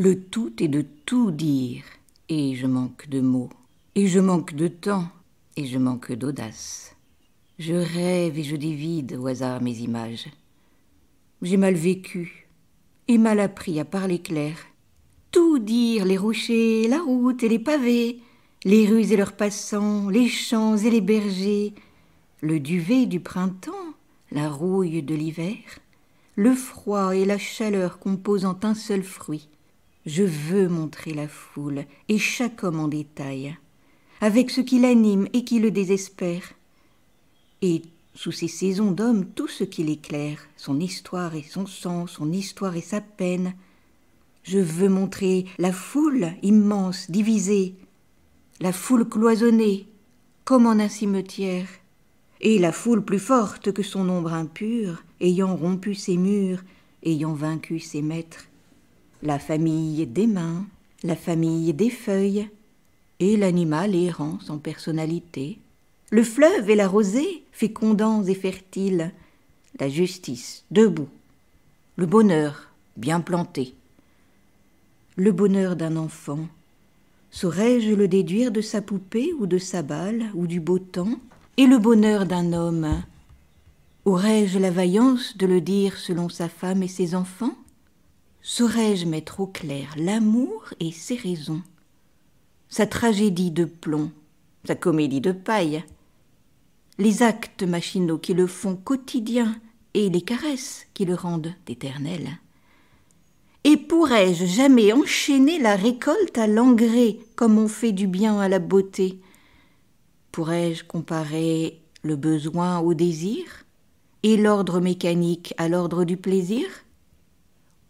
Le tout est de tout dire, et je manque de mots, et je manque de temps, et je manque d'audace. Je rêve et je dévide au hasard mes images. J'ai mal vécu, et mal appris à parler clair. Tout dire, les rochers, la route et les pavés, les rues et leurs passants, les champs et les bergers, le duvet du printemps, la rouille de l'hiver, le froid et la chaleur composant un seul fruit. Je veux montrer la foule et chaque homme en détail, avec ce qui l'anime et qui le désespère. Et sous ces saisons d'hommes, tout ce qui l'éclaire, son histoire et son sang, son histoire et sa peine. Je veux montrer la foule immense, divisée, la foule cloisonnée, comme en un cimetière, et la foule plus forte que son nombre impur, ayant rompu ses murs, ayant vaincu ses maîtres. La famille des mains, la famille des feuilles, et l'animal errant sans personnalité, le fleuve et la rosée, fécondants et fertiles, la justice debout, le bonheur bien planté. Le bonheur d'un enfant, saurais-je le déduire de sa poupée ou de sa balle ou du beau temps? Et le bonheur d'un homme, aurais-je la vaillance de le dire selon sa femme et ses enfants? Saurais-je mettre au clair l'amour et ses raisons, sa tragédie de plomb, sa comédie de paille, les actes machinaux qui le font quotidien et les caresses qui le rendent éternel? Et pourrais-je jamais enchaîner la récolte à l'engrais comme on fait du bien à la beauté? Pourrais-je comparer le besoin au désir et l'ordre mécanique à l'ordre du plaisir?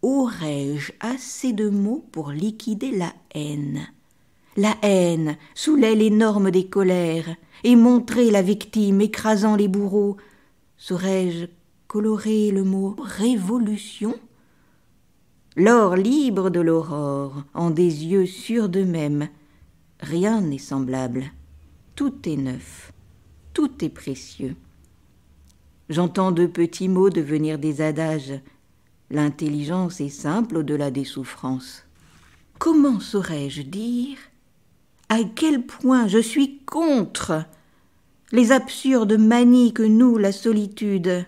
Aurais-je assez de mots pour liquider la haine? La haine soulève les normes des colères et montrer la victime écrasant les bourreaux. Saurais-je colorer le mot révolution? L'or libre de l'aurore, en des yeux sûrs d'eux-mêmes, rien n'est semblable, tout est neuf, tout est précieux. J'entends de petits mots devenir des adages. L'intelligence est simple au-delà des souffrances. Comment saurais-je dire à quel point je suis contre les absurdes manies que noue la solitude?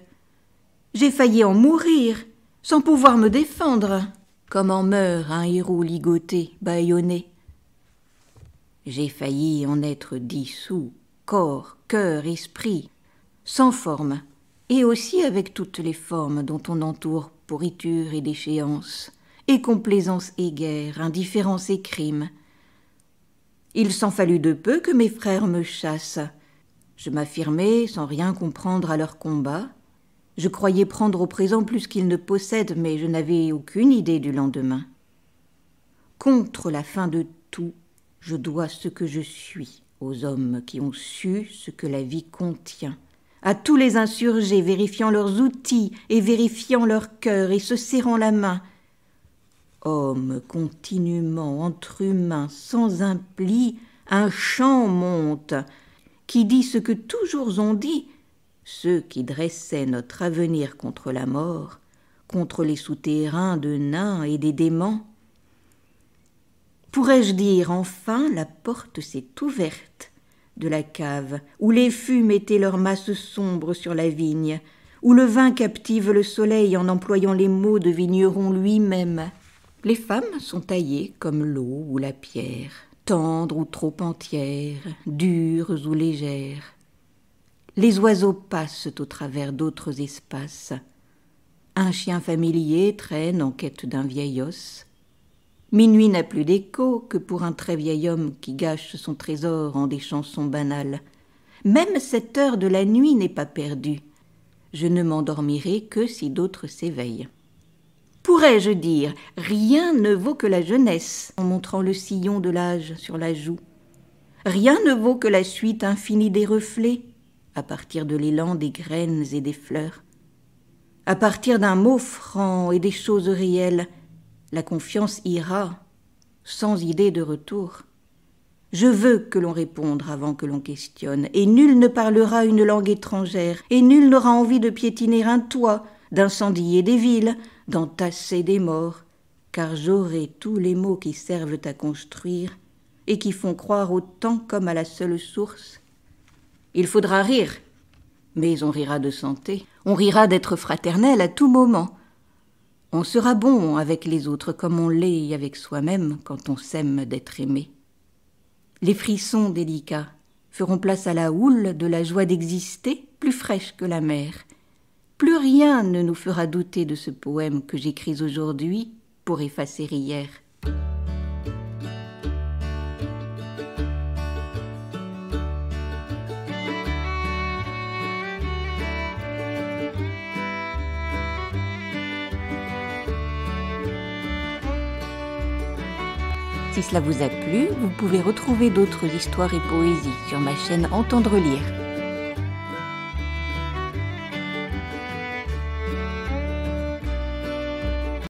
J'ai failli en mourir sans pouvoir me défendre, comme en meurt un héros ligoté, bâillonné. J'ai failli en être dissous, corps, cœur, esprit, sans forme, et aussi avec toutes les formes dont on entoure pourriture et déchéance, et complaisance et guerre, indifférence et crime. Il s'en fallut de peu que mes frères me chassent. Je m'affirmai sans rien comprendre à leur combat. Je croyais prendre au présent plus qu'ils ne possèdent, mais je n'avais aucune idée du lendemain. Contre la fin de tout, je dois ce que je suis aux hommes qui ont su ce que la vie contient, à tous les insurgés vérifiant leurs outils et vérifiant leur cœur et se serrant la main. Hommes continuellement entre humains sans un pli, un chant monte, qui dit ce que toujours on dit, ceux qui dressaient notre avenir contre la mort, contre les souterrains de nains et des déments. Pourrais-je dire enfin la porte s'est ouverte de la cave, où les fûts mettaient leurs masses sombres sur la vigne, où le vin captive le soleil en employant les mots de vigneron lui-même. Les femmes sont taillées comme l'eau ou la pierre, tendres ou trop entières, dures ou légères. Les oiseaux passent au travers d'autres espaces. Un chien familier traîne en quête d'un vieil os. Minuit n'a plus d'écho que pour un très vieil homme qui gâche son trésor en des chansons banales. Même cette heure de la nuit n'est pas perdue. Je ne m'endormirai que si d'autres s'éveillent. Pourrais-je dire, rien ne vaut que la jeunesse, en montrant le sillon de l'âge sur la joue. Rien ne vaut que la suite infinie des reflets, à partir de l'élan des graines et des fleurs. À partir d'un mot franc et des choses réelles, la confiance ira, sans idée de retour. Je veux que l'on réponde avant que l'on questionne, et nul ne parlera une langue étrangère, et nul n'aura envie de piétiner un toit, d'incendier des villes, d'entasser des morts, car j'aurai tous les mots qui servent à construire et qui font croire au temps comme à la seule source. Il faudra rire, mais on rira de santé, on rira d'être fraternel à tout moment. On sera bon avec les autres comme on l'est avec soi-même quand on s'aime d'être aimé. Les frissons délicats feront place à la houle de la joie d'exister, plus fraîche que la mer. Plus rien ne nous fera douter de ce poème que j'écris aujourd'hui pour effacer hier. Si cela vous a plu, vous pouvez retrouver d'autres histoires et poésies sur ma chaîne Entendre lire.